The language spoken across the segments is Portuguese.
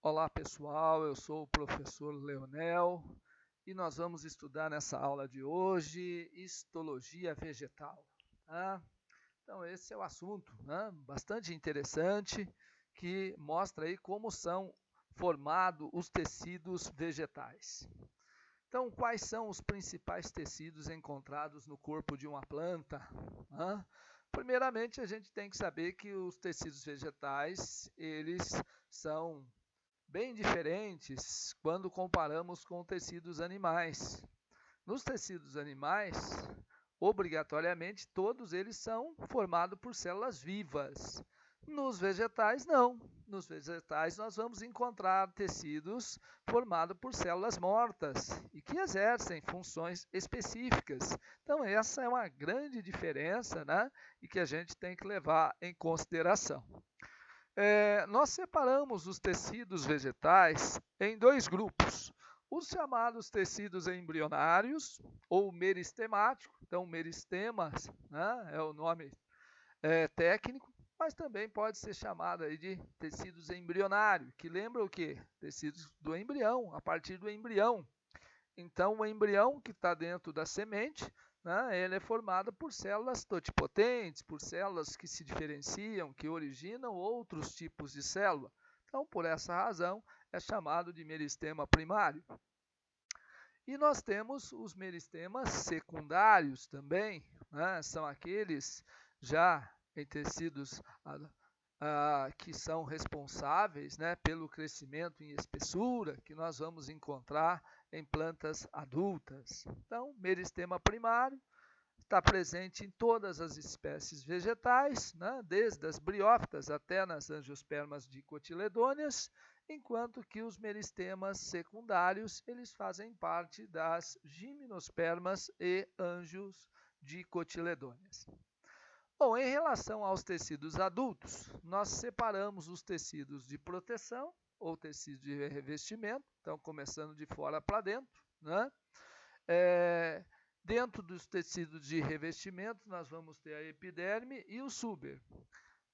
Olá pessoal, eu sou o professor Leonel e nós vamos estudar nessa aula de hoje histologia vegetal. Tá? Então esse é o assunto, né? Bastante interessante, que mostra aí como são formados os tecidos vegetais. Então, quais são os principais tecidos encontrados no corpo de uma planta? Primeiramente, a gente tem que saber que os tecidos vegetais, eles são bem diferentes quando comparamos com tecidos animais. Nos tecidos animais, obrigatoriamente, todos eles são formados por células vivas. Nos vegetais, não. Nos vegetais, nós vamos encontrar tecidos formados por células mortas e que exercem funções específicas. Então, essa é uma grande diferença, né? E que a gente tem que levar em consideração. Nós separamos os tecidos vegetais em dois grupos. Os chamados tecidos embrionários ou meristemáticos. Então, meristemas, né, é o nome técnico, mas também pode ser chamado aí de tecidos embrionários, que lembra o quê? Tecidos do embrião, a partir do embrião. Então, o embrião que está dentro da semente, né, ele é formado por células totipotentes, por células que se diferenciam, que originam outros tipos de célula. Então, por essa razão, é chamado de meristema primário. E nós temos os meristemas secundários também, né, são aqueles já em tecidos que são responsáveis, né, pelo crescimento em espessura, que nós vamos encontrar em plantas adultas. Então, meristema primário está presente em todas as espécies vegetais, né, desde as briófitas até nas angiospermas dicotiledôneas, enquanto que os meristemas secundários eles fazem parte das gimnospermas e angios dicotiledôneas. Bom, em relação aos tecidos adultos, nós separamos os tecidos de proteção ou tecidos de revestimento, então começando de fora para dentro, né? Dentro dos tecidos de revestimento, nós vamos ter a epiderme e o súber.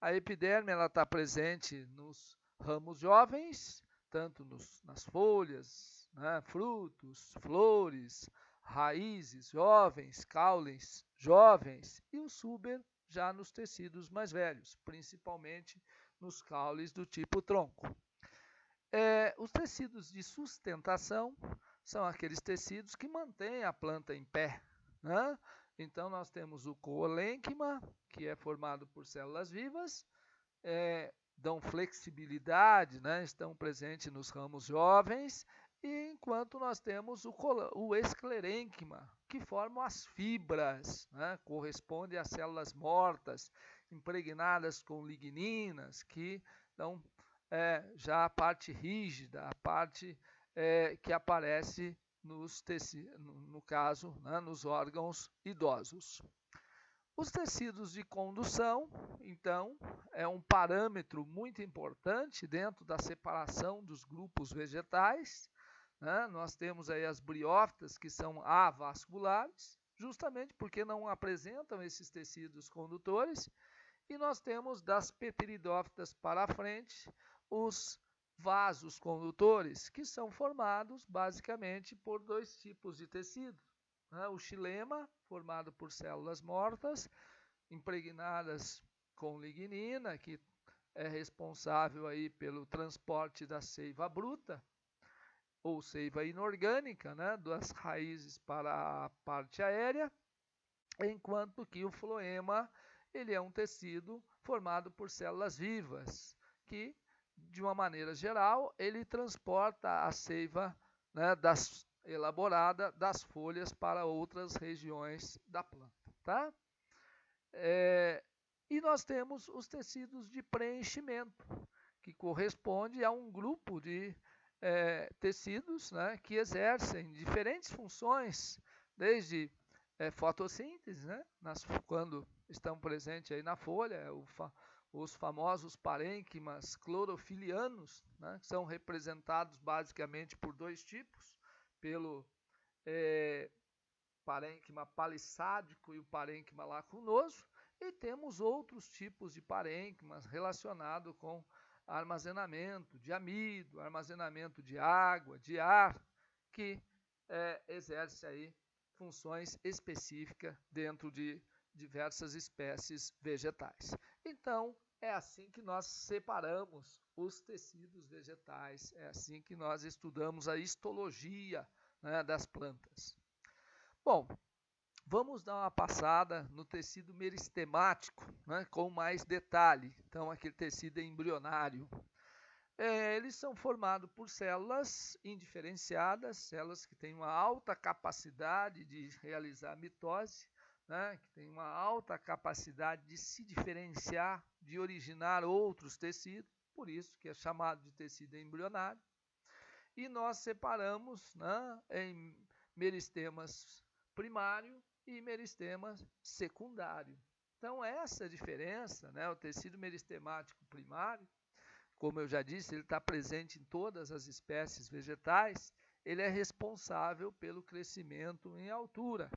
A epiderme está presente nos ramos jovens, tanto nas folhas, né, frutos, flores, raízes jovens, caules jovens, e o súber já nos tecidos mais velhos, principalmente nos caules do tipo tronco. Os tecidos de sustentação são aqueles tecidos que mantêm a planta em pé, né? Então, nós temos o coolênquima, que é formado por células vivas, dão flexibilidade, né? Estão presentes nos ramos jovens, e enquanto nós temos o esclerênquima, que formam as fibras, né? Corresponde às células mortas, impregnadas com ligninas, que dão já a parte rígida, a parte que aparece no caso, né, nos órgãos idosos. Os tecidos de condução, então, é um parâmetro muito importante dentro da separação dos grupos vegetais, né? Nós temos aí as briófitas, que são avasculares, justamente porque não apresentam esses tecidos condutores, e nós temos das pteridófitas para frente os vasos condutores, que são formados basicamente por dois tipos de tecido. O xilema, formado por células mortas, impregnadas com lignina, que é responsável aí pelo transporte da seiva bruta, ou seiva inorgânica, né, das raízes para a parte aérea, enquanto que o floema ele é um tecido formado por células vivas, que, de uma maneira geral, ele transporta a seiva, né, elaborada das folhas para outras regiões da planta. Tá? E nós temos os tecidos de preenchimento, que corresponde a um grupo de tecidos, né, que exercem diferentes funções, desde fotossíntese, né, quando estão presentes aí na folha, os famosos parênquimas clorofilianos, né, que são representados basicamente por dois tipos, pelo parênquima palissádico e o parênquima lacunoso, e temos outros tipos de parênquimas relacionados com armazenamento de amido, armazenamento de água, de ar, que exerce aí funções específicas dentro de diversas espécies vegetais. Então, é assim que nós separamos os tecidos vegetais, é assim que nós estudamos a histologia, né, das plantas. Bom, vamos dar uma passada no tecido meristemático, né, com mais detalhe. Então, aquele tecido embrionário. Eles são formados por células indiferenciadas, células que têm uma alta capacidade de realizar mitose, né, que têm uma alta capacidade de se diferenciar, de originar outros tecidos, por isso que é chamado de tecido embrionário. E nós separamos, né, em meristemas primário e meristema secundário. Então, essa diferença, né, o tecido meristemático primário, como eu já disse, ele está presente em todas as espécies vegetais, ele é responsável pelo crescimento em altura.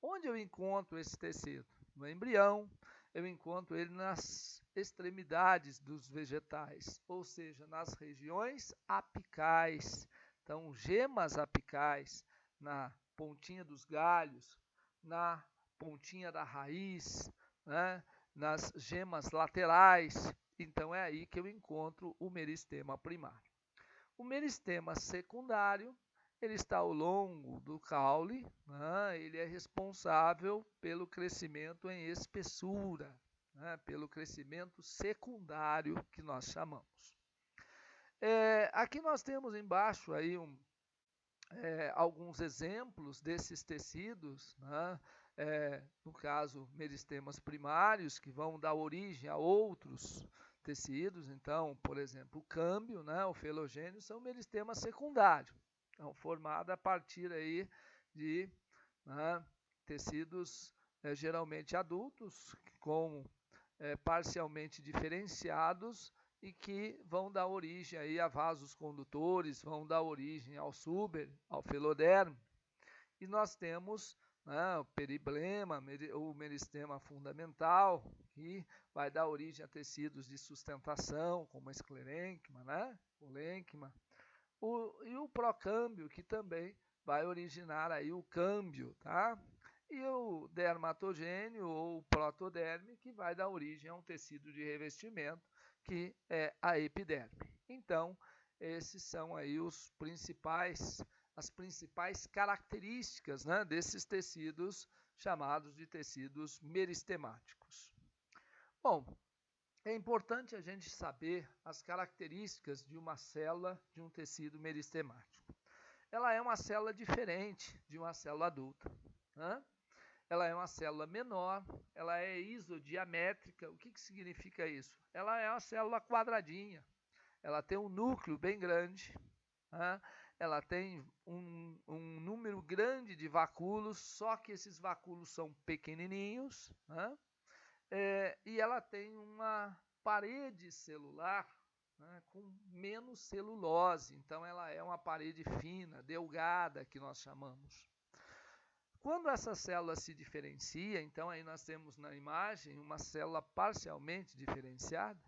Onde eu encontro esse tecido? No embrião, eu encontro ele nas extremidades dos vegetais, ou seja, nas regiões apicais. Então, gemas apicais na pontinha dos galhos, na pontinha da raiz, né, nas gemas laterais. Então, é aí que eu encontro o meristema primário. O meristema secundário, ele está ao longo do caule, né? Ele é responsável pelo crescimento em espessura, né? Pelo crescimento secundário que nós chamamos. Aqui nós temos embaixo aí alguns exemplos desses tecidos, né? No caso, meristemas primários, que vão dar origem a outros tecidos. Então, por exemplo, o câmbio, né, o felogênio, são meristemas secundários, então, formado a partir aí de, né, tecidos geralmente adultos, parcialmente diferenciados, e que vão dar origem aí a vasos condutores, vão dar origem ao suber, ao feloderme. E nós temos, né, o periblema, o meristema fundamental, que vai dar origem a tecidos de sustentação, como a esclerênquima, né, polênquima, e o procâmbio, que também vai originar aí o câmbio, tá? E o dermatogênio ou protoderme, que vai dar origem a um tecido de revestimento, que é a epiderme. Então, esses são aí as principais características, né, desses tecidos chamados de tecidos meristemáticos. Bom, é importante a gente saber as características de uma célula de um tecido meristemático. Ela é uma célula diferente de uma célula adulta, né? Ela é uma célula menor, ela é isodiamétrica. O que significa isso? Ela é uma célula quadradinha, ela tem um núcleo bem grande, né? Ela tem um número grande de vacúolos, só que esses vacúolos são pequenininhos, né? E ela tem uma parede celular, né, com menos celulose, então ela é uma parede fina, delgada, que nós chamamos. Quando essa célula se diferencia, então aí nós temos na imagem uma célula parcialmente diferenciada.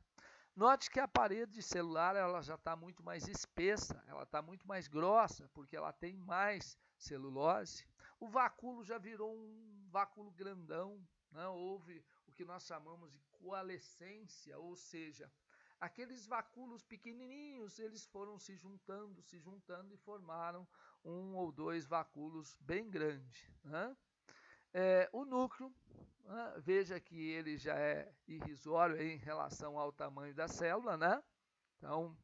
Note que a parede celular ela já está muito mais espessa, ela está muito mais grossa, porque ela tem mais celulose. O vacúolo já virou um vacúolo grandão, né? Houve o que nós chamamos de coalescência, ou seja, aqueles vacúolos pequenininhos, eles foram se juntando e formaram um ou dois vacúolos bem grandes, né? O núcleo, né, veja que ele já é irrisório em relação ao tamanho da célula, né? Então,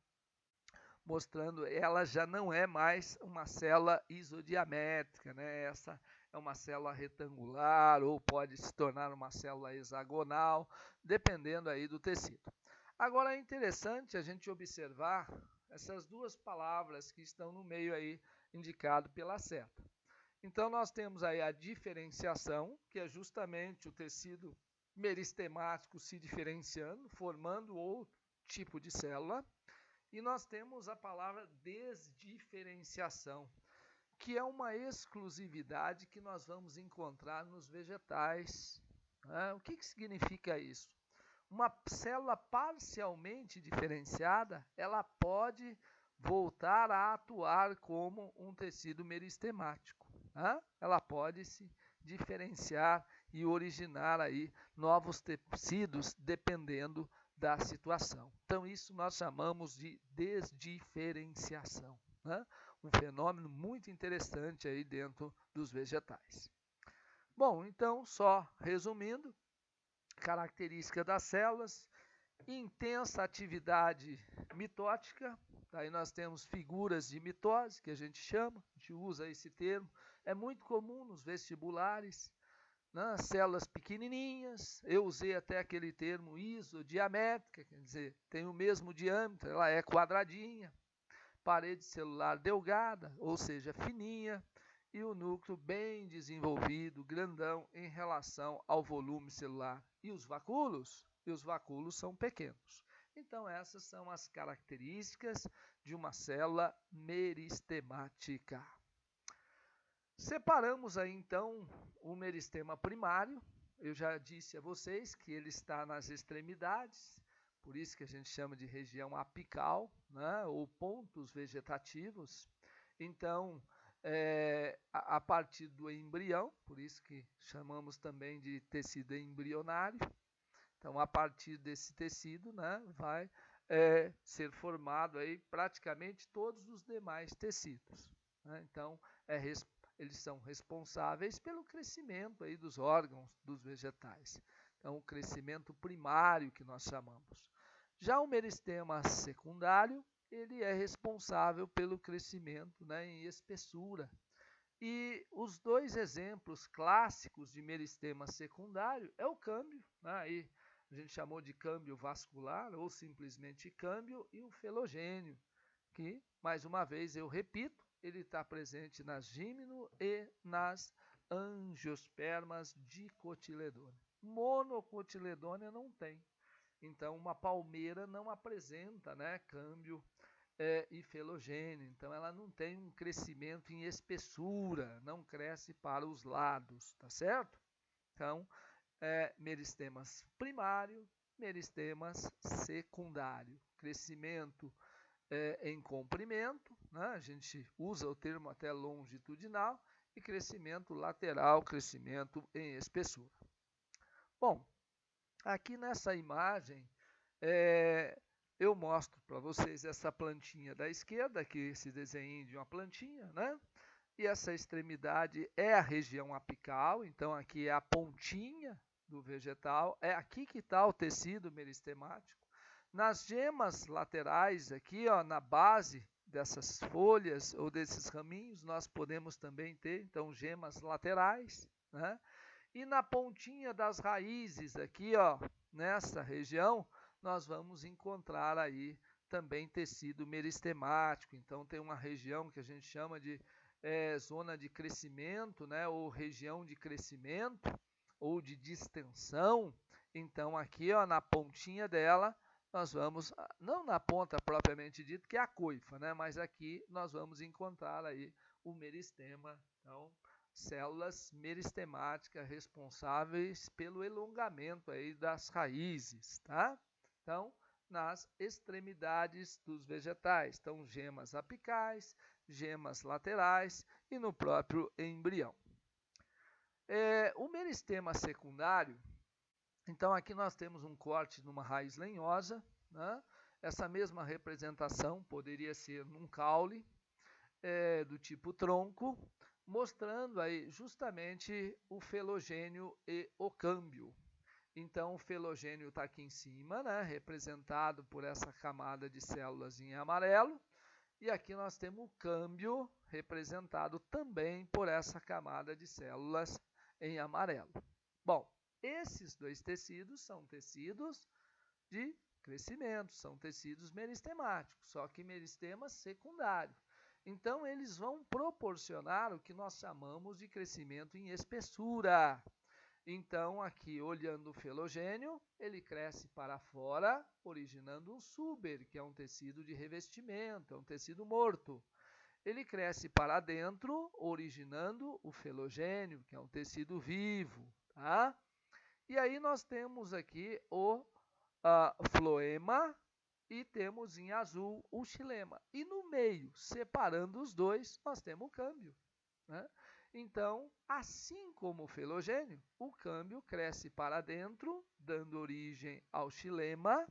mostrando, ela já não é mais uma célula isodiamétrica, né? Essa é uma célula retangular ou pode se tornar uma célula hexagonal, dependendo aí do tecido. Agora é interessante a gente observar essas duas palavras que estão no meio aí, indicado pela seta. Então, nós temos aí a diferenciação, que é justamente o tecido meristemático se diferenciando, formando outro tipo de célula. E nós temos a palavra desdiferenciação, que é uma exclusividade que nós vamos encontrar nos vegetais. O que significa isso? uma célula parcialmente diferenciada, ela pode voltar a atuar como um tecido meristemático. Tá? Ela pode se diferenciar e originar aí novos tecidos dependendo da situação. Então, isso nós chamamos de desdiferenciação. Né? Um fenômeno muito interessante aí dentro dos vegetais. Bom, então, só resumindo, característica das células, intensa atividade mitótica, aí nós temos figuras de mitose, que a gente usa esse termo, é muito comum nos vestibulares, né? Células pequenininhas, eu usei até aquele termo isodiamétrica, quer dizer, tem o mesmo diâmetro, ela é quadradinha, parede celular delgada, ou seja, fininha, e o núcleo bem desenvolvido, grandão, em relação ao volume celular. E os vacúolos? E os vacúolos são pequenos. Então, essas são as características de uma célula meristemática. Separamos aí, então, o meristema primário. Eu já disse a vocês que ele está nas extremidades, por isso que a gente chama de região apical, né, ou pontos vegetativos. Então, a partir do embrião, por isso que chamamos também de tecido embrionário. Então, a partir desse tecido, né, vai ser formado aí praticamente todos os demais tecidos. Né? Então, eles são responsáveis pelo crescimento aí dos órgãos dos vegetais. Então, o crescimento primário que nós chamamos. Já o meristema secundário, ele é responsável pelo crescimento, né, em espessura. E os dois exemplos clássicos de meristema secundário é o câmbio, né, aí a gente chamou de câmbio vascular ou simplesmente câmbio, e o felogênio, que, mais uma vez, eu repito, ele está presente nas gímeno e nas angiospermas dicotiledôneas. Monocotiledônea não tem. Então, uma palmeira não apresenta, né, câmbio e felogênio. Então, ela não tem um crescimento em espessura, não cresce para os lados, tá certo? Então, meristemas primário, meristemas secundário. Crescimento em comprimento, né? A gente usa o termo até longitudinal, e crescimento lateral, crescimento em espessura. Bom, aqui nessa imagem, eu mostro para vocês essa plantinha da esquerda, aqui esse desenho de uma plantinha, né? E essa extremidade é a região apical, então aqui é a pontinha do vegetal, é aqui que está o tecido meristemático. Nas gemas laterais, aqui ó, na base dessas folhas ou desses raminhos, nós podemos também ter, então, gemas laterais, né? E na pontinha das raízes, aqui ó, nessa região, nós vamos encontrar aí também tecido meristemático. Então, tem uma região que a gente chama de zona de crescimento, né, ou região de crescimento, ou de distensão. Então, aqui ó, na pontinha dela, nós vamos, não na ponta propriamente dita, que é a coifa, né, mas aqui nós vamos encontrar aí o meristema. Então, células meristemáticas responsáveis pelo elongamento aí das raízes, tá? Então, nas extremidades dos vegetais, então gemas apicais, gemas laterais e no próprio embrião. O meristema secundário, então aqui nós temos um corte numa raiz lenhosa, né? Essa mesma representação poderia ser num caule do tipo tronco, mostrando aí justamente o felogênio e o câmbio. Então, o felogênio está aqui em cima, né, representado por essa camada de células em amarelo, e aqui nós temos o câmbio, representado também por essa camada de células em amarelo. Bom, esses dois tecidos são tecidos de crescimento, são tecidos meristemáticos, só que meristema secundário. Então, eles vão proporcionar o que nós chamamos de crescimento em espessura. Então, aqui, olhando o felogênio, ele cresce para fora, originando um súber, que é um tecido de revestimento, é um tecido morto. Ele cresce para dentro, originando o felogênio, que é um tecido vivo. Tá? E aí nós temos aqui o floema e temos em azul o xilema. E no meio, separando os dois, nós temos o câmbio, né? Então, assim como o felogênio, o câmbio cresce para dentro, dando origem ao xilema,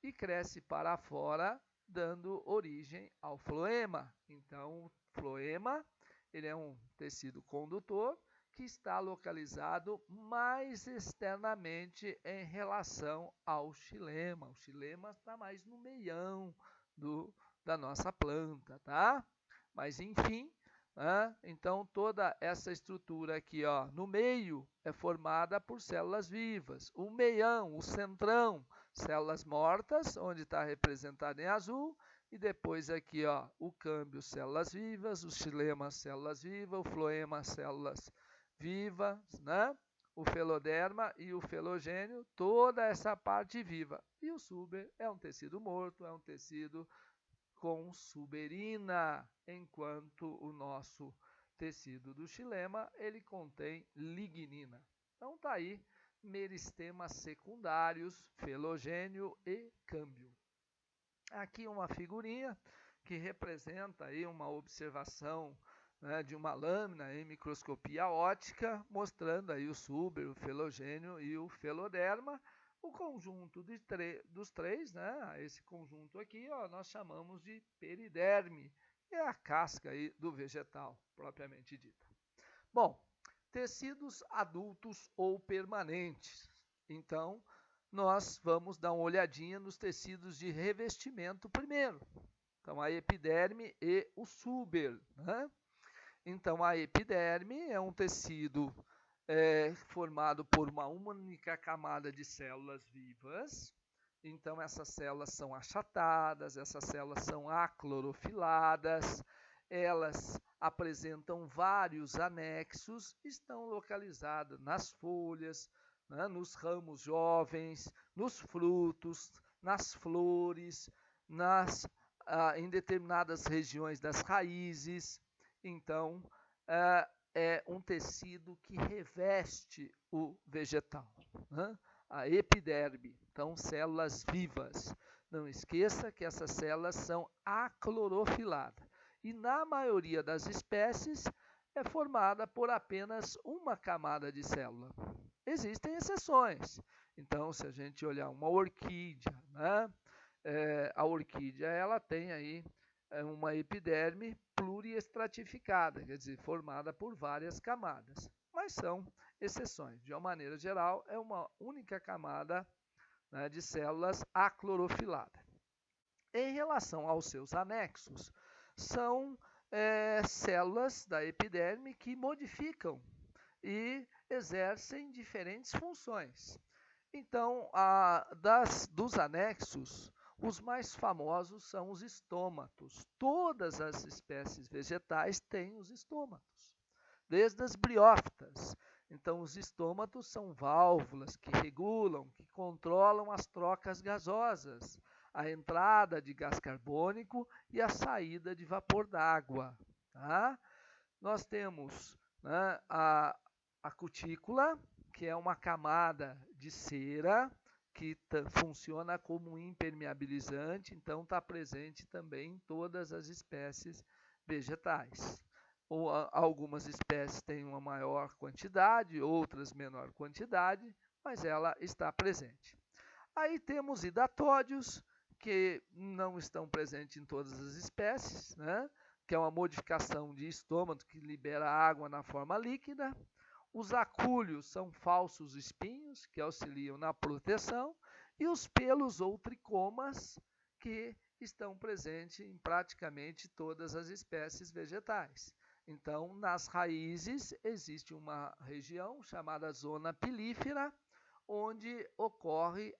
e cresce para fora, dando origem ao floema. Então, o floema ele é um tecido condutor que está localizado mais externamente em relação ao xilema. O xilema está mais no meião da nossa planta, tá? Mas, enfim, então toda essa estrutura aqui, ó, no meio é formada por células vivas. O meião, o centrão, células mortas, onde está representado em azul, e depois aqui, ó, o câmbio, células vivas, o xilema, células vivas, o floema, células vivas, né? O feloderma e o felogênio, toda essa parte viva. E o suber é um tecido morto, é um tecido com suberina, enquanto o nosso tecido do xilema, ele contém lignina. Então tá aí, meristemas secundários, felogênio e câmbio. Aqui uma figurinha que representa aí uma observação, né, de uma lâmina em microscopia óptica, mostrando aí o suber, o felogênio e o feloderma. O conjunto dos três, né, esse conjunto aqui, ó, nós chamamos de periderme, que é a casca aí do vegetal, propriamente dita. Bom, tecidos adultos ou permanentes. Então, nós vamos dar uma olhadinha nos tecidos de revestimento primeiro. Então, a epiderme e o suber, né? Então, a epiderme é um tecido formado por uma única camada de células vivas. Então, essas células são achatadas, essas células são aclorofiladas, elas apresentam vários anexos, estão localizadas nas folhas, né, nos ramos jovens, nos frutos, nas flores, em determinadas regiões das raízes. Então, é um tecido que reveste o vegetal, né? A epiderme, então células vivas. Não esqueça que essas células são aclorofiladas e na maioria das espécies é formada por apenas uma camada de célula. Existem exceções. Então, se a gente olhar uma orquídea, né? A orquídea ela tem aí uma epiderme pluriestratificada, quer dizer, formada por várias camadas, mas são exceções. De uma maneira geral, é uma única camada, né, de células aclorofilada. Em relação aos seus anexos, são células da epiderme que modificam e exercem diferentes funções. Então, dos anexos, os mais famosos são os estômatos. Todas as espécies vegetais têm os estômatos, desde as briófitas. Então, os estômatos são válvulas que regulam, que controlam as trocas gasosas, a entrada de gás carbônico e a saída de vapor d'água. Tá? Nós temos, né, a cutícula, que é uma camada de cera que funciona como impermeabilizante, então está presente também em todas as espécies vegetais. Algumas espécies têm uma maior quantidade, outras menor quantidade, mas ela está presente. Aí temos hidatódios, que não estão presentes em todas as espécies, né? Que é uma modificação de estômago que libera água na forma líquida. Os acúlios são falsos espinhos, que auxiliam na proteção, e os pelos ou tricomas, que estão presentes em praticamente todas as espécies vegetais. Então, nas raízes, existe uma região chamada zona pilífera, onde ocorre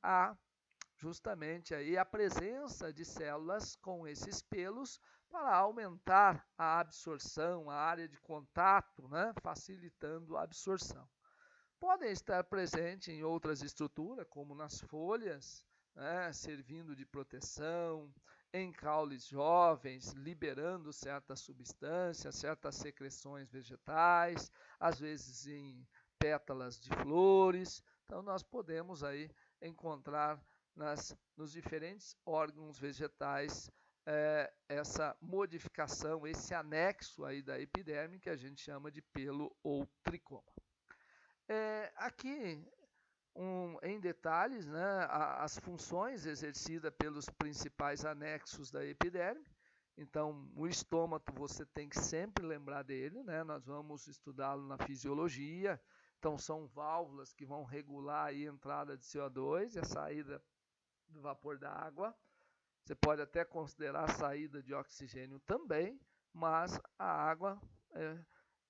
justamente aí a presença de células com esses pelos para aumentar a absorção, a área de contato, né, facilitando a absorção. Podem estar presentes em outras estruturas, como nas folhas, né, servindo de proteção, em caules jovens, liberando certas substâncias, certas secreções vegetais, às vezes em pétalas de flores. Então, nós podemos aí encontrar nos diferentes órgãos vegetais essa modificação, esse anexo aí da epiderme que a gente chama de pelo ou tricoma. Aqui, em detalhes, né, as funções exercidas pelos principais anexos da epiderme. Então, o estômato você tem que sempre lembrar dele, né? Nós vamos estudá-lo na fisiologia. Então, são válvulas que vão regular a entrada de CO2 e a saída do vapor da água. Você pode até considerar a saída de oxigênio também, mas a água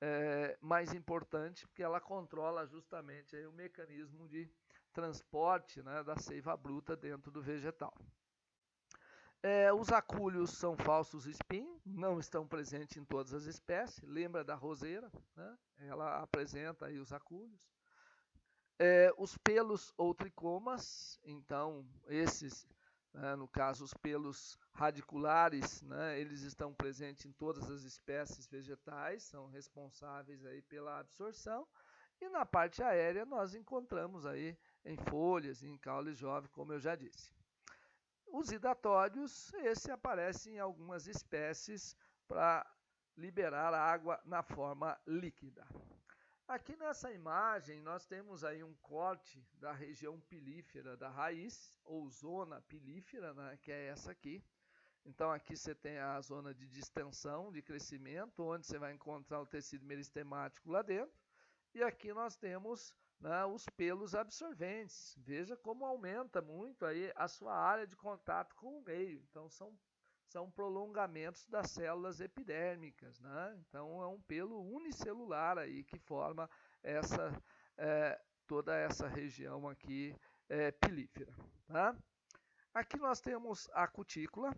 é mais importante porque ela controla justamente aí o mecanismo de transporte, né, da seiva bruta dentro do vegetal. Os acúlios são falsos espinhos, não estão presentes em todas as espécies. Lembra da roseira, né? Ela apresenta aí os acúlios. Os pelos ou tricomas, então esses, no caso os pelos radiculares, né, eles estão presentes em todas as espécies vegetais, são responsáveis aí pela absorção. E na parte aérea nós encontramos aí em folhas, em caule jovem, como eu já disse. Os hidatórios, esse aparece em algumas espécies para liberar água na forma líquida. Aqui nessa imagem nós temos aí um corte da região pilífera da raiz, ou zona pilífera, né, que é essa aqui. Então aqui você tem a zona de distensão, de crescimento, onde você vai encontrar o tecido meristemático lá dentro. E aqui nós temos, né, os pelos absorventes. Veja como aumenta muito aí a sua área de contato com o meio. Então são prolongamentos das células epidérmicas, né? Então é um pelo unicelular aí que forma toda essa região aqui pilífera, tá? Aqui nós temos a cutícula.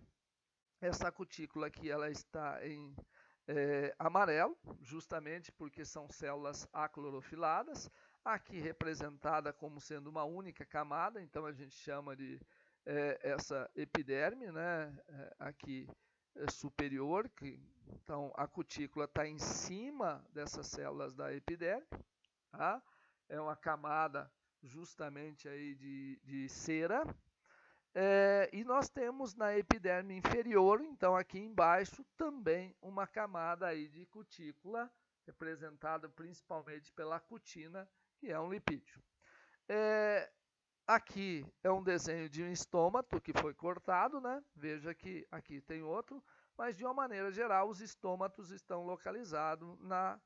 Essa cutícula aqui ela está em amarelo, justamente porque são células aclorofiladas, aqui representada como sendo uma única camada, então a gente chama de essa epiderme, né, aqui superior, então a cutícula está em cima dessas células da epiderme, tá? É uma camada justamente aí de cera. E nós temos na epiderme inferior, então aqui embaixo, também uma camada aí de cutícula, representada principalmente pela cutina, que é um lipídio. Aqui é um desenho de um estômato que foi cortado, né? Veja que aqui tem outro, mas de uma maneira geral os estômatos estão localizados na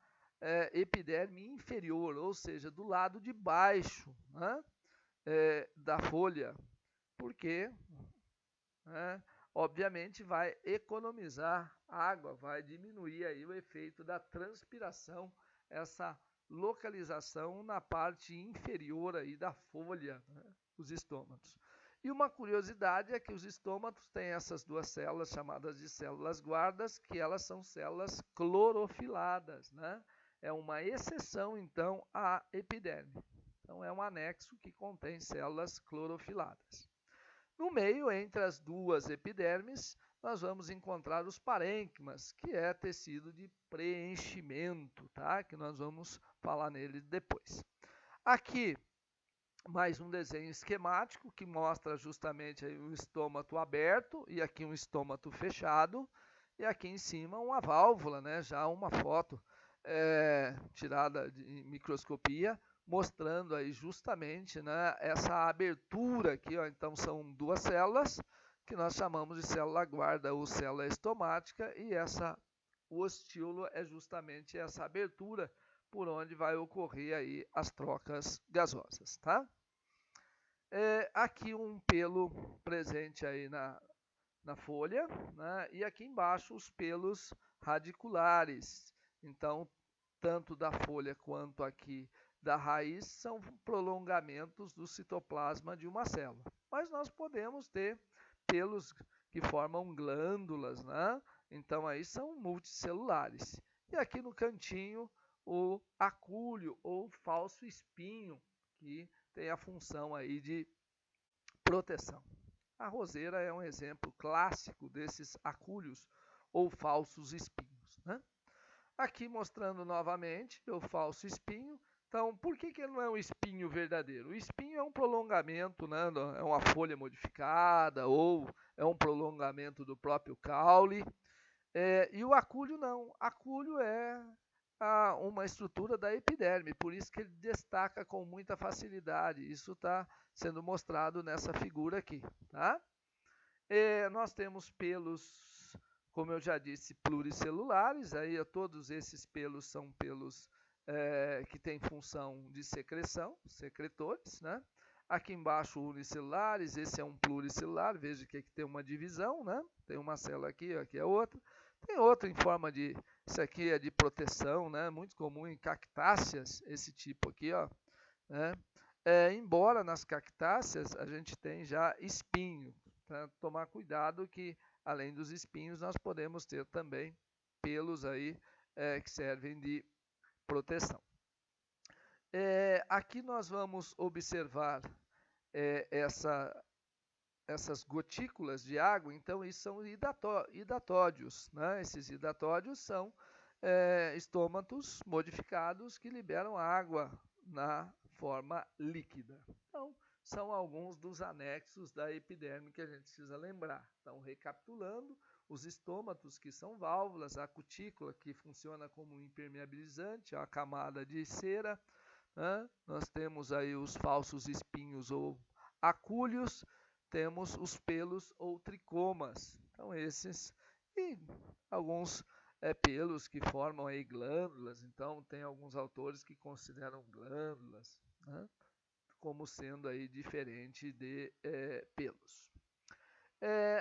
epiderme inferior, ou seja, do lado de baixo, né, da folha. Porque, né, obviamente, vai economizar água, vai diminuir aí o efeito da transpiração, essa localização na parte inferior aí da folha, né, os estômatos. E uma curiosidade é que os estômatos têm essas duas células chamadas de células guardas, que elas são células clorofiladas, né? É uma exceção, então, à epiderme. Então, é um anexo que contém células clorofiladas. No meio, entre as duas epidermes, nós vamos encontrar os parênquimas, que é tecido de preenchimento, tá? Que nós vamos falar nele depois. Aqui, mais um desenho esquemático que mostra justamente aí um estômato aberto e aqui um estômato fechado. E aqui em cima uma válvula, né? Já uma foto tirada de microscopia, mostrando aí justamente, né, essa abertura aqui, ó. Então são duas células que nós chamamos de célula guarda ou célula estomática, e o ostíolo é justamente essa abertura por onde vai ocorrer aí as trocas gasosas, tá? Aqui um pelo presente aí na folha, né? E aqui embaixo os pelos radiculares. Então, tanto da folha quanto aqui da raiz são prolongamentos do citoplasma de uma célula. Mas nós podemos ter pelos que formam glândulas, né? Então aí são multicelulares. E aqui no cantinho o acúlio ou falso espinho, que tem a função aí de proteção. A roseira é um exemplo clássico desses acúlios ou falsos espinhos, né? Aqui mostrando novamente o falso espinho, Então, por que ele não é um espinho verdadeiro? O espinho é um prolongamento, né, é uma folha modificada ou é um prolongamento do próprio caule. E o acúlio não. Acúlio é uma estrutura da epiderme, por isso que ele destaca com muita facilidade. Isso está sendo mostrado nessa figura aqui. Tá? Nós temos pelos, como eu já disse, pluricelulares. Aí todos esses pelos são pelos que têm função de secreção, secretores, né? Aqui embaixo unicelulares, esse é um pluricelular, veja que aqui tem uma divisão, né? Tem uma célula aqui, aqui é outra. Tem outra em forma de, isso aqui é de proteção, né? Muito comum em cactáceas, esse tipo aqui, ó. Né? Embora nas cactáceas a gente tem já espinho, tá? Tomar cuidado que além dos espinhos nós podemos ter também pelos aí que servem de proteção. Aqui nós vamos observar essas gotículas de água, então isso são hidatódios. Né? Esses hidatódios são estômatos modificados que liberam água na forma líquida. Então, são alguns dos anexos da epiderme que a gente precisa lembrar. Então, recapitulando, os estômatos, que são válvulas, a cutícula, que funciona como um impermeabilizante, a camada de cera, né? Nós temos aí os falsos espinhos ou acúlios, temos os pelos ou tricomas. Então, esses e alguns pelos que formam aí glândulas. Então, tem alguns autores que consideram glândulas, né, como sendo aí diferente de pelos.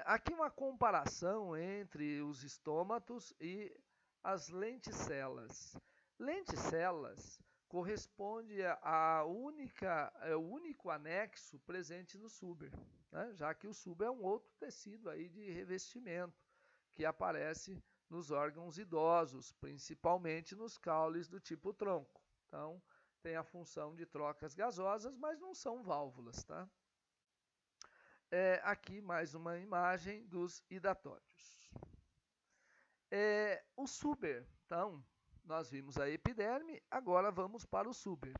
Aqui uma comparação entre os estômatos e as lenticelas. Lenticelas corresponde ao único anexo presente no suber, né? Já que o suber é um outro tecido aí de revestimento que aparece nos órgãos idosos, principalmente nos caules do tipo tronco. Então, tem a função de trocas gasosas, mas não são válvulas, tá? Aqui mais uma imagem dos hidatódios. O suber, então, nós vimos a epiderme, agora vamos para o suber.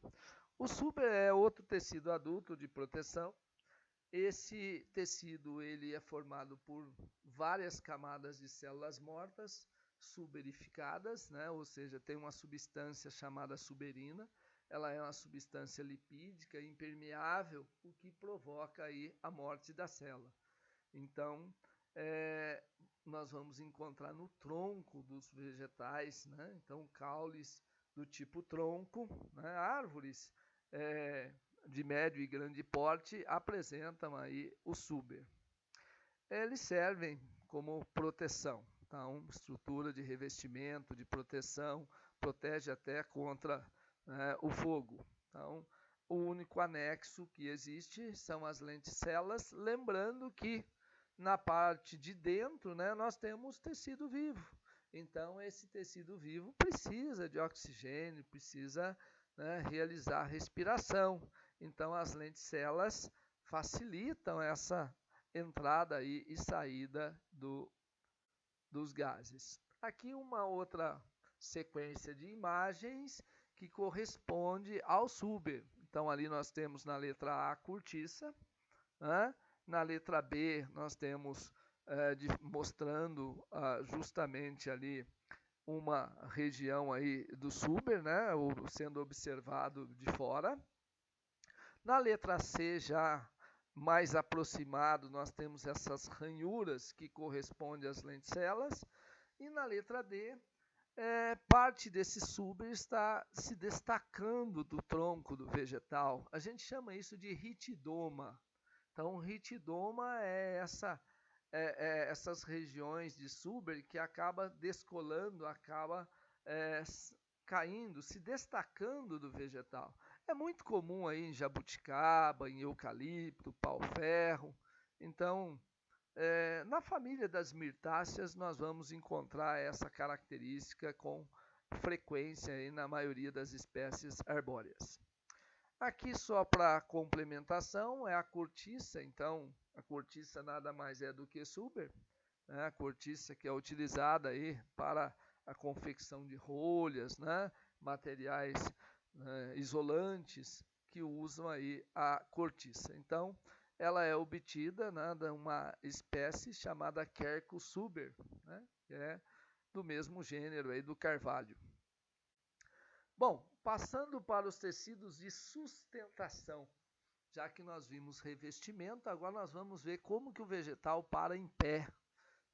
O suber é outro tecido adulto de proteção. Esse tecido ele é formado por várias camadas de células mortas, suberificadas, né? Ou seja, tem uma substância chamada suberina. Ela é uma substância lipídica impermeável, o que provoca aí a morte da célula. Então, nós vamos encontrar no tronco dos vegetais, né? Então, caules do tipo tronco, né? Árvores de médio e grande porte apresentam aí o suber. Eles servem como proteção, então, estrutura de revestimento, de proteção, protege até contra o fogo. Então, o único anexo que existe são as lenticelas, lembrando que na parte de dentro, né, nós temos tecido vivo. Então, esse tecido vivo precisa de oxigênio, precisa, né, realizar respiração. Então, as lenticelas facilitam essa entrada aí e saída dos gases. Aqui uma outra sequência de imagens que corresponde ao suber. Então, ali nós temos na letra A a cortiça, né? Na letra B nós temos mostrando justamente ali uma região aí do suber, né? Sendo observado de fora. Na letra C, já mais aproximado, nós temos essas ranhuras que correspondem às lenticelas. E na letra D, parte desse suber está se destacando do tronco do vegetal. A gente chama isso de ritidoma. Então, ritidoma é essas regiões de suber que acaba descolando, acaba caindo, se destacando do vegetal. É muito comum aí em jabuticaba, em eucalipto, pau-ferro. Então, na família das mirtáceas, nós vamos encontrar essa característica com frequência aí na maioria das espécies arbóreas. Aqui só para complementação é a cortiça, então a cortiça nada mais é do que suber, né? A cortiça que é utilizada aí para a confecção de rolhas, né? Materiais isolantes que usam aí a cortiça. Então, ela é obtida, né, de uma espécie chamada Quercus suber, né, que é do mesmo gênero aí do carvalho. Bom, passando para os tecidos de sustentação, já que nós vimos revestimento, agora nós vamos ver como que o vegetal para em pé,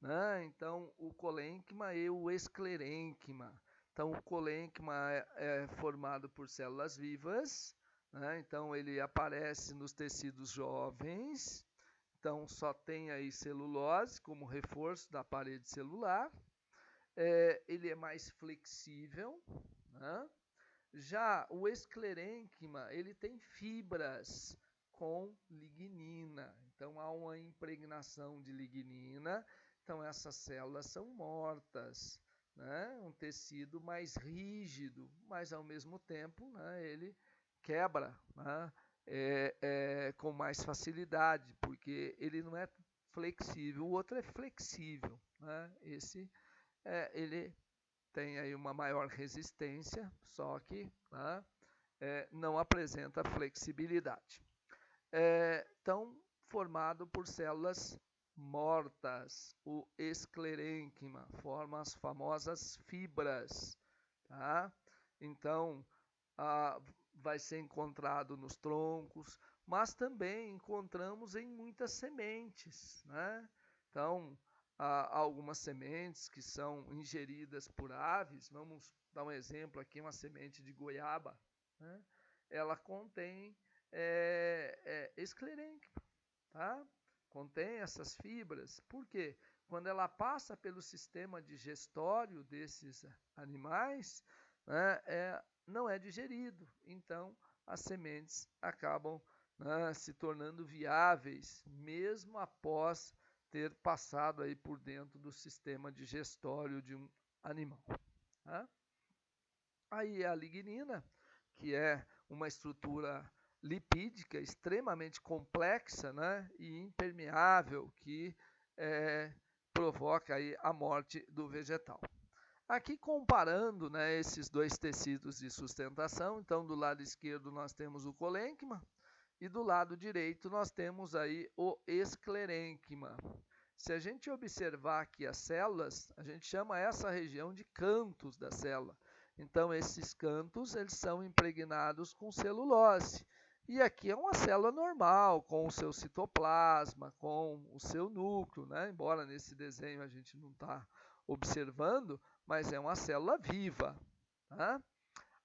né? Então, o colênquima e o esclerênquima. Então, o colênquima é formado por células vivas, né? Então, ele aparece nos tecidos jovens. Então, só tem aí celulose como reforço da parede celular. Ele é mais flexível, né? Já o esclerênquima, ele tem fibras com lignina. Então, há uma impregnação de lignina. Então, essas células são mortas, né? Um tecido mais rígido, mas, ao mesmo tempo, né, ele quebra, né? Com mais facilidade, porque ele não é flexível. O outro é flexível, né? Esse, ele tem aí uma maior resistência, só que, né, não apresenta flexibilidade. Então, formado por células mortas, o esclerênquima forma as famosas fibras, tá? Então, vai ser encontrado nos troncos, mas também encontramos em muitas sementes, né? Então, há algumas sementes que são ingeridas por aves. Vamos dar um exemplo aqui, uma semente de goiaba, né? Ela contém esclerênquima, tá? Contém essas fibras. Por quê? Quando ela passa pelo sistema digestório desses animais, né, não é digerido. Então, as sementes acabam, né, se tornando viáveis, mesmo após ter passado aí por dentro do sistema digestório de um animal. Tá? Aí a lignina, que é uma estrutura lipídica extremamente complexa, né, e impermeável, que provoca aí a morte do vegetal. Aqui comparando, né, esses dois tecidos de sustentação, então do lado esquerdo nós temos o colênquima e do lado direito nós temos aí o esclerênquima. Se a gente observar aqui as células, a gente chama essa região de cantos da célula. Então, esses cantos eles são impregnados com celulose. E aqui é uma célula normal, com o seu citoplasma, com o seu núcleo, né? Embora nesse desenho a gente não está observando, mas é uma célula viva. Tá?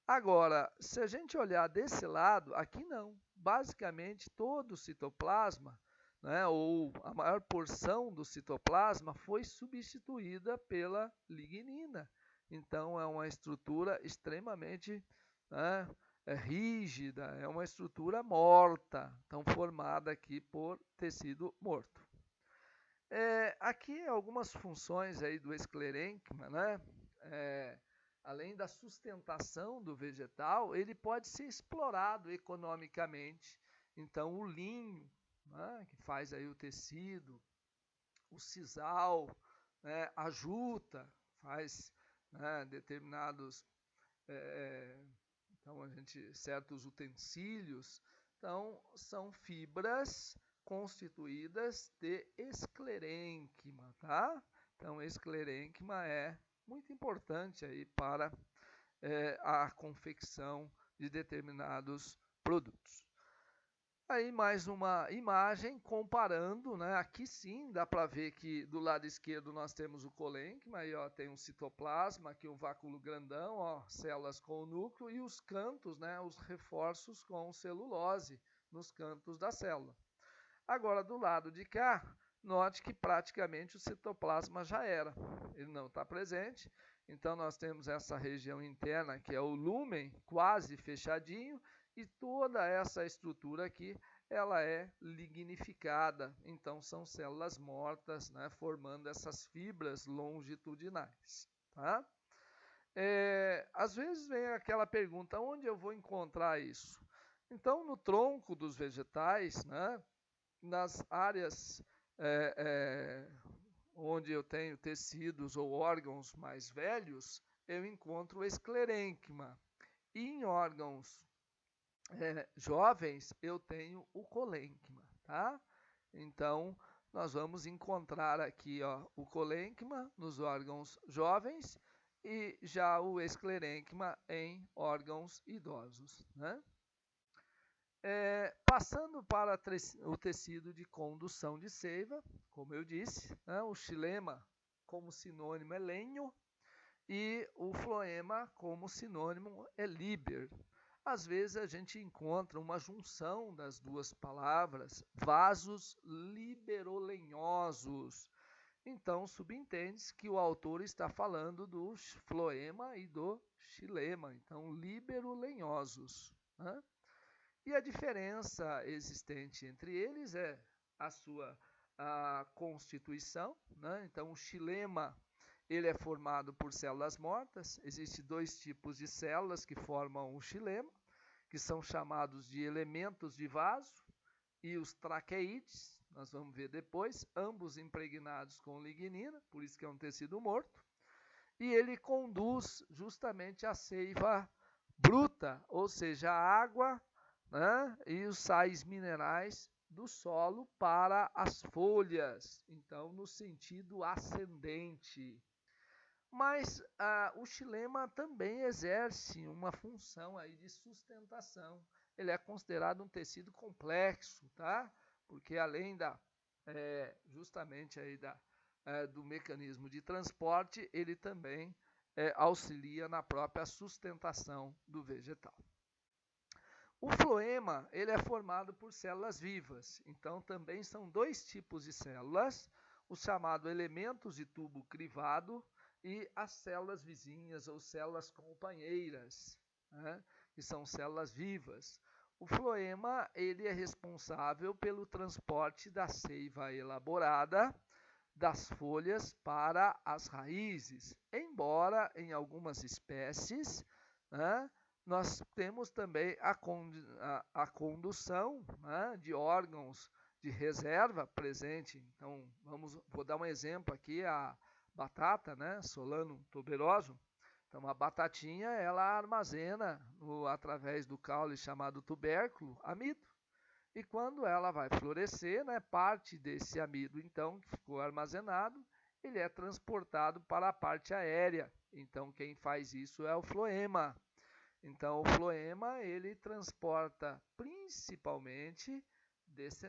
Agora, se a gente olhar desse lado, aqui não. Basicamente, todo o citoplasma, né, ou a maior porção do citoplasma, foi substituída pela lignina. Então, é uma estrutura extremamente, né, rígida, é uma estrutura morta, então formada aqui por tecido morto. Aqui algumas funções aí do esclerênquima, né? Além da sustentação do vegetal, ele pode ser explorado economicamente. Então, o linho, né, que faz aí o tecido, o sisal, né, a juta, faz, né, determinados, então certos utensílios. Então, são fibras constituídas de esclerênquima, tá? Então, esclerênquima é muito importante aí para a confecção de determinados produtos. Aí mais uma imagem comparando, né? Aqui sim dá para ver que do lado esquerdo nós temos o colênquima, aí ó, tem um citoplasma, aqui um váculo grandão, ó, células com o núcleo, e os cantos, né? Os reforços com celulose nos cantos da célula. Agora do lado de cá, note que praticamente o citoplasma já era, ele não está presente. Então, nós temos essa região interna, que é o lúmen, quase fechadinho, e toda essa estrutura aqui, ela é lignificada. Então, são células mortas, né, formando essas fibras longitudinais. Tá? Às vezes vem aquela pergunta, onde eu vou encontrar isso? Então, no tronco dos vegetais, né, nas áreas onde eu tenho tecidos ou órgãos mais velhos, eu encontro o esclerênquima. E em órgãos jovens, eu tenho o colênquima, tá? Então, nós vamos encontrar aqui, ó, o colênquima nos órgãos jovens e já o esclerênquima em órgãos idosos, né? Passando para o tecido de condução de seiva, como eu disse, né, o xilema como sinônimo é lenho e o floema como sinônimo é liber. Às vezes a gente encontra uma junção das duas palavras, vasos liberolenhosos. Então, subentende-se que o autor está falando do floema e do xilema, então liberolenhosos, né? E a diferença existente entre eles é a sua constituição, né? Então, o xilema ele é formado por células mortas. Existem dois tipos de células que formam o xilema, que são chamados de elementos de vaso e os traqueídeos, nós vamos ver depois, ambos impregnados com lignina, por isso que é um tecido morto, e ele conduz justamente a seiva bruta, ou seja, a água, né, e os sais minerais do solo para as folhas, então no sentido ascendente. Mas o xilema também exerce uma função aí de sustentação. Ele é considerado um tecido complexo, tá? Porque além justamente aí do mecanismo de transporte, ele também auxilia na própria sustentação do vegetal. O floema ele é formado por células vivas, então também são dois tipos de células, os chamados elementos de tubo crivado e as células vizinhas ou células companheiras, né, que são células vivas. O floema ele é responsável pelo transporte da seiva elaborada das folhas para as raízes, embora em algumas espécies, né, nós temos também a condução, né, de órgãos de reserva presente. Então, vou dar um exemplo aqui, a batata, né, Solanum tuberosum. Então, a batatinha, ela armazena, através do caule chamado tubérculo, amido. E quando ela vai florescer, né, parte desse amido, então, que ficou armazenado, ele é transportado para a parte aérea. Então, quem faz isso é o floema. Então, o floema, ele transporta principalmente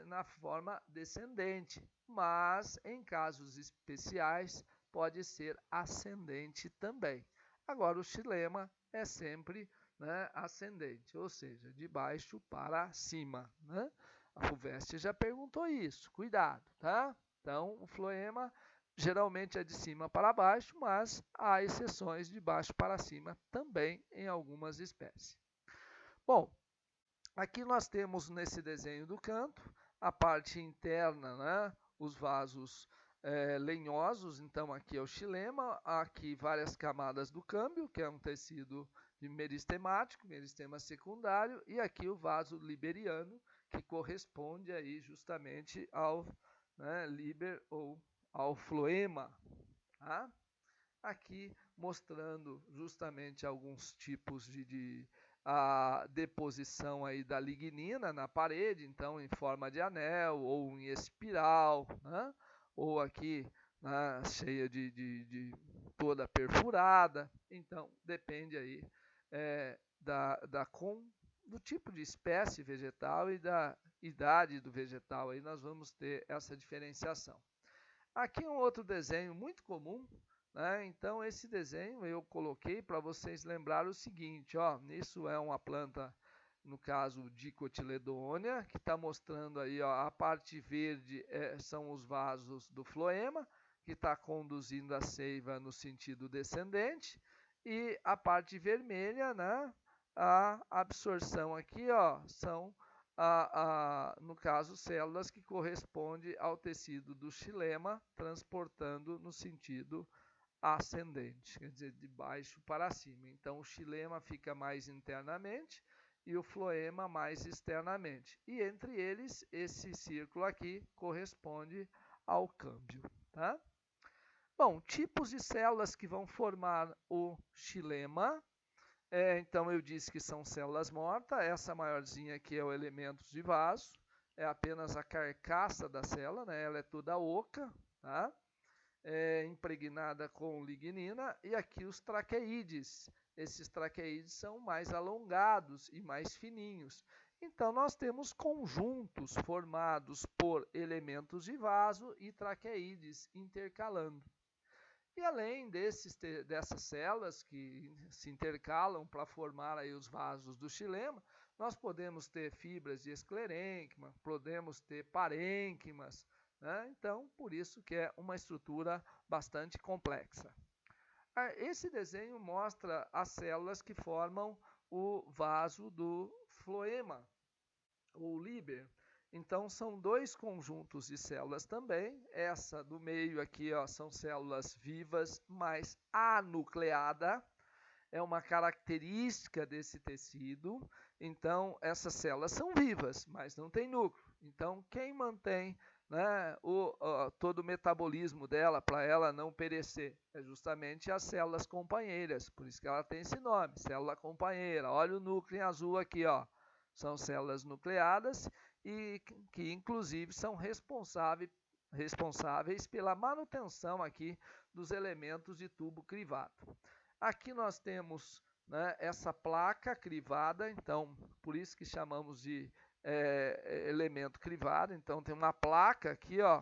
na forma descendente, mas em casos especiais pode ser ascendente também. Agora, o xilema é sempre, né, ascendente, ou seja, de baixo para cima, né? A FUVEST já perguntou isso, cuidado, tá? Então, o floema geralmente é de cima para baixo, mas há exceções de baixo para cima também em algumas espécies. Bom, aqui nós temos nesse desenho do canto a parte interna, né, os vasos lenhosos, então aqui é o xilema, aqui várias camadas do câmbio, que é um tecido de meristemático, meristema secundário, e aqui o vaso liberiano, que corresponde aí justamente ao, né, liber ou ao floema, tá? Aqui mostrando justamente alguns tipos de deposição aí da lignina na parede, então em forma de anel ou em espiral, né? Ou aqui, né, cheia de toda perfurada. Então depende aí do tipo de espécie vegetal e da idade do vegetal. Aí nós vamos ter essa diferenciação. Aqui um outro desenho muito comum, né? Então esse desenho eu coloquei para vocês lembrarem o seguinte, ó, isso é uma planta, no caso dicotiledônea, que está mostrando aí, ó, a parte verde são os vasos do floema, que está conduzindo a seiva no sentido descendente, e a parte vermelha, né, a absorção aqui, ó, são no caso, células que correspondem ao tecido do xilema, transportando no sentido ascendente, quer dizer, de baixo para cima. Então, o xilema fica mais internamente e o floema mais externamente. E entre eles, esse círculo aqui corresponde ao câmbio, tá? Bom, tipos de células que vão formar o xilema. Então eu disse que são células mortas, essa maiorzinha aqui é o elemento de vaso, é apenas a carcaça da célula, né? Ela é toda oca, tá? Impregnada com lignina, e aqui os traqueídeos. Esses traqueídeos são mais alongados e mais fininhos. Então, nós temos conjuntos formados por elementos de vaso e traqueídeos intercalando. E além dessas células que se intercalam para formar aí os vasos do xilema, nós podemos ter fibras de esclerênquima, podemos ter parênquimas, né? Então, por isso que é uma estrutura bastante complexa. Esse desenho mostra as células que formam o vaso do floema, ou Liber. Então, são dois conjuntos de células também. Essa do meio aqui, ó, são células vivas, mas anucleada. É uma característica desse tecido. Então, essas células são vivas, mas não tem núcleo. Então, quem mantém, né, todo o metabolismo dela para ela não perecer é justamente as células companheiras. Por isso que ela tem esse nome, célula companheira. Olha o núcleo em azul aqui, ó. São células nucleadas e que inclusive são responsáveis pela manutenção aqui dos elementos de tubo crivado. Aqui nós temos, né, essa placa crivada, então por isso que chamamos de elemento crivado. Então tem uma placa aqui, ó,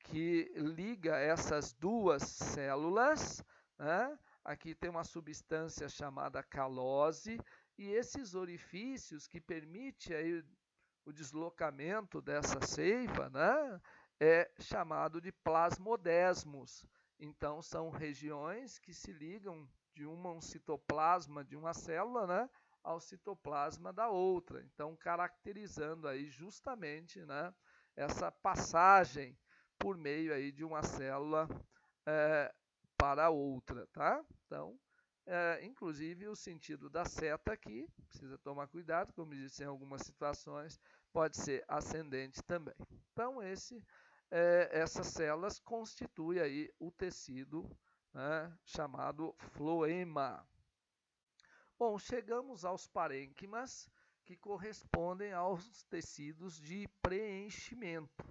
que liga essas duas células, né? Aqui tem uma substância chamada calose, e esses orifícios que permitem aí o deslocamento dessa seiva, né, é chamado de plasmodesmos. Então, são regiões que se ligam de um citoplasma de uma célula, né, ao citoplasma da outra. Então, caracterizando aí justamente, né, essa passagem por meio aí de uma célula para outra, tá? Então, inclusive o sentido da seta aqui, precisa tomar cuidado, como disse em algumas situações, pode ser ascendente também. Então, essas células constituem aí o tecido, né, chamado floema. Bom, chegamos aos parênquimas, que correspondem aos tecidos de preenchimento.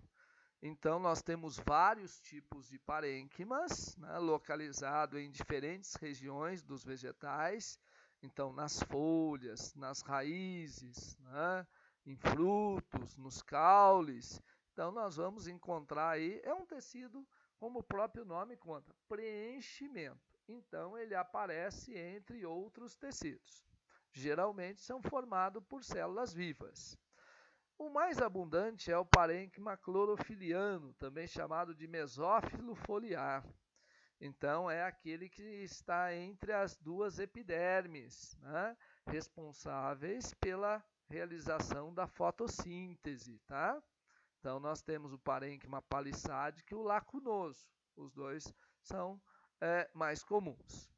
Então, nós temos vários tipos de parênquimas, né, localizados em diferentes regiões dos vegetais. Então, nas folhas, nas raízes, né, em frutos, nos caules. Então, nós vamos encontrar aí, é um tecido, como o próprio nome conta, preenchimento. Então, ele aparece entre outros tecidos. Geralmente, são formados por células vivas. O mais abundante é o parênquima clorofiliano, também chamado de mesófilo foliar. Então, é aquele que está entre as duas epidermes, né, responsáveis pela realização da fotossíntese, tá? Então, nós temos o parênquima palissádico e o lacunoso. Os dois são mais comuns.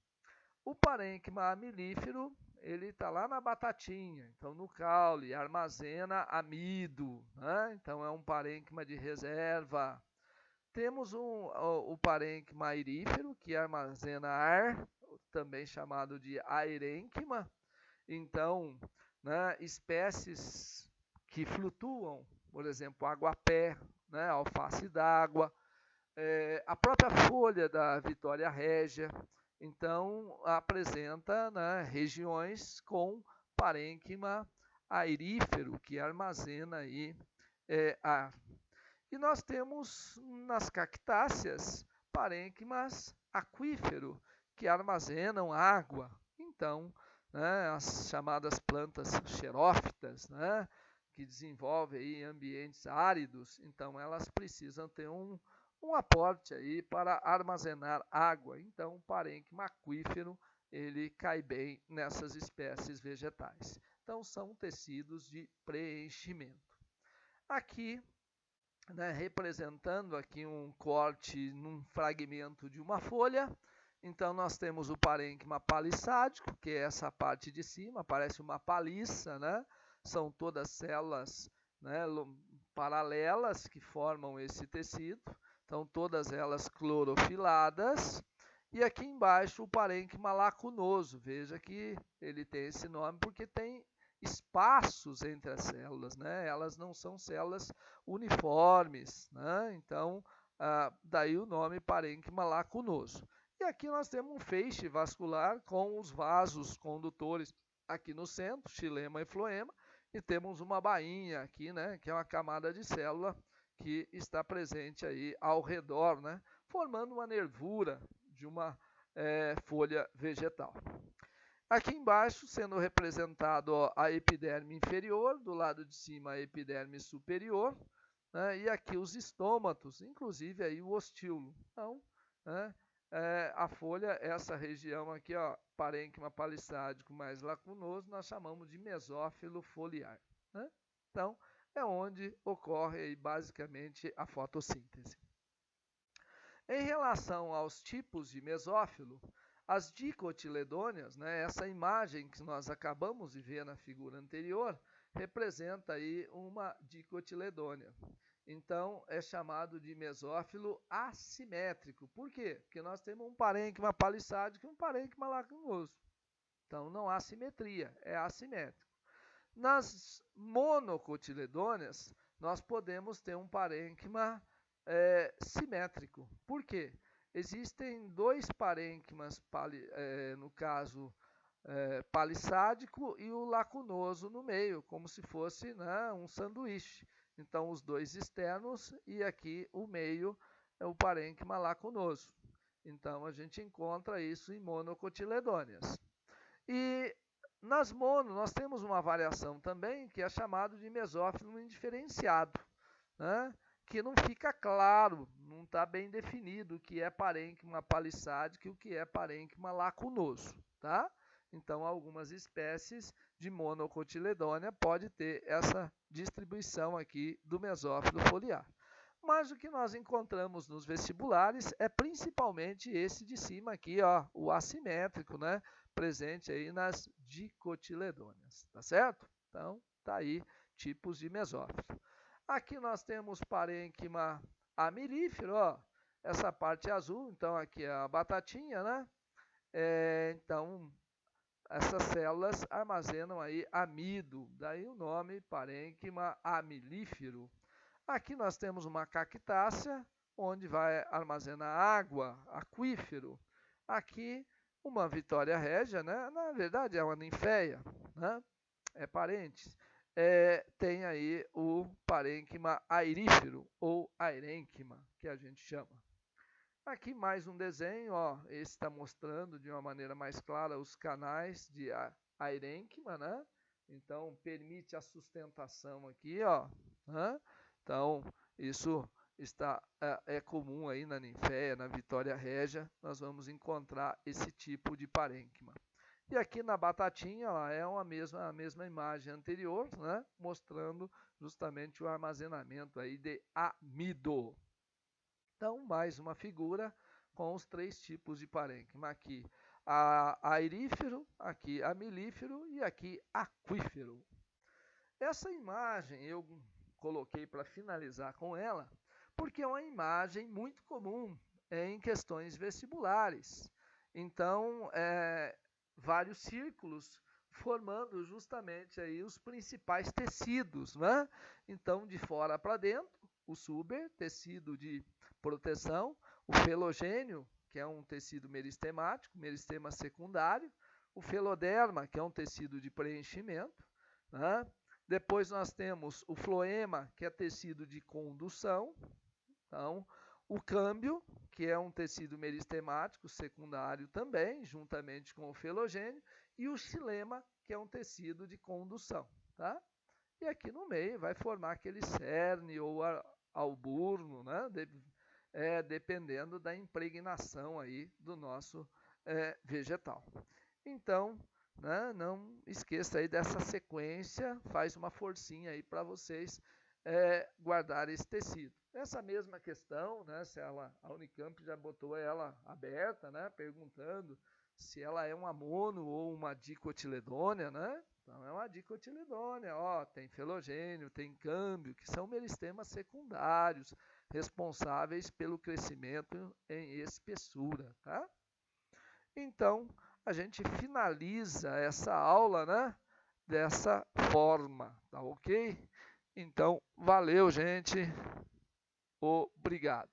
O parênquima amilífero, ele está lá na batatinha, então no caule, armazena amido, né? Então é um parênquima de reserva. Temos o parênquima airífero, que armazena ar, também chamado de aerênquima. Então, né, espécies que flutuam, por exemplo, aguapé, né, alface d'água, a própria folha da Vitória régia. Então, apresenta, né, regiões com parênquima airífero, que armazena aí, ar. E nós temos nas cactáceas parênquimas aquífero, que armazenam água. Então, né, as chamadas plantas xerófitas, né, que desenvolvem aí ambientes áridos, então elas precisam ter um aporte aí para armazenar água. Então, o parênquima aquífero, ele cai bem nessas espécies vegetais. Então, são tecidos de preenchimento. Aqui, né, representando aqui um corte num fragmento de uma folha. Então, nós temos o parênquima palissádico, que é essa parte de cima, parece uma paliça, né? São todas células, né, paralelas que formam esse tecido. Então, todas elas clorofiladas. E aqui embaixo o parênquima lacunoso. Veja que ele tem esse nome porque tem espaços entre as células, né? Elas não são células uniformes, né? Então, daí o nome parênquima lacunoso. E aqui nós temos um feixe vascular com os vasos condutores aqui no centro, xilema e floema, e temos uma bainha aqui, né, que é uma camada de célula que está presente aí ao redor, né, formando uma nervura de uma folha vegetal. Aqui embaixo, sendo representado a epiderme inferior, do lado de cima a epiderme superior, né, e aqui os estômatos, inclusive aí o ostíolo. Então, né, a folha, essa região aqui, ó, parênquima palissádico mais lacunoso, nós chamamos de mesófilo foliar. Né? Então, é onde ocorre aí, basicamente a fotossíntese. Em relação aos tipos de mesófilo, as dicotiledôneas, né, essa imagem que nós acabamos de ver na figura anterior, representa aí uma dicotiledônea. Então, é chamado de mesófilo assimétrico. Por quê? Porque nós temos um parênquima palissádico e um parênquima lacunoso. Então, não há simetria, é assimétrico. Nas monocotiledôneas, nós podemos ter um parênquima simétrico. Por quê? Existem dois parênquimas, no caso palissádico e o lacunoso no meio, como se fosse, né, um sanduíche. Então, os dois externos e aqui o meio é o parênquima lacunoso. Então, a gente encontra isso em monocotiledôneas. E nas mono, nós temos uma variação também, que é chamado de mesófilo indiferenciado, né? Que não fica claro, não está bem definido o que é parênquima palissádico e o que é parênquima lacunoso, tá? Então, algumas espécies de monocotiledônea pode ter essa distribuição aqui do mesófilo foliar. Mas o que nós encontramos nos vestibulares é principalmente esse de cima aqui, ó, o assimétrico, né? Presente aí nas dicotiledôneas, tá certo? Então, tá aí tipos de mesófilo. Aqui nós temos parênquima amirífero, ó, essa parte azul, então aqui é a batatinha, né? Então, essas células armazenam aí amido, daí o nome parênquima amilífero. Aqui nós temos uma cactácea, onde vai armazenar água, aquífero. Aqui uma vitória régia, né? Na verdade é uma ninféia, né? É parentes. Tem aí o parênquima airífero ou airênquima, que a gente chama. Aqui mais um desenho, ó, esse está mostrando de uma maneira mais clara os canais de airênquima, né? Então, permite a sustentação aqui, ó. Né? Então, isso é comum aí na ninféia, na vitória régia, nós vamos encontrar esse tipo de parênquima. E aqui na batatinha, ó, é a mesma imagem anterior, né? Mostrando justamente o armazenamento aí de amido. Então, mais uma figura com os três tipos de parênquima. Aqui airífero, aqui amilífero e aqui aquífero. Essa imagem eu coloquei para finalizar com ela, porque é uma imagem muito comum em questões vestibulares. Então, vários círculos formando justamente aí os principais tecidos, né? Então, de fora para dentro, o suber, tecido de proteção, o felogênio, que é um tecido meristemático, meristema secundário, o feloderma, que é um tecido de preenchimento, né? Depois nós temos o floema, que é tecido de condução, então, o câmbio, que é um tecido meristemático secundário também, juntamente com o felogênio, e o xilema, que é um tecido de condução, tá? E aqui no meio vai formar aquele cerne ou alburno, né? Dependendo da impregnação aí do nosso vegetal. Então, né, não esqueça aí dessa sequência, faz uma forcinha aí para vocês guardar esse tecido. Essa mesma questão, né, se a Unicamp já botou ela aberta, né, perguntando se ela é uma mono ou uma dicotiledônea, né? Então é uma dicotiledônea, ó, tem felogênio, tem câmbio, que são meristemas secundários, responsáveis pelo crescimento em espessura, tá? Então, a gente finaliza essa aula, né, dessa forma, tá ok? Então, valeu, gente. Obrigado.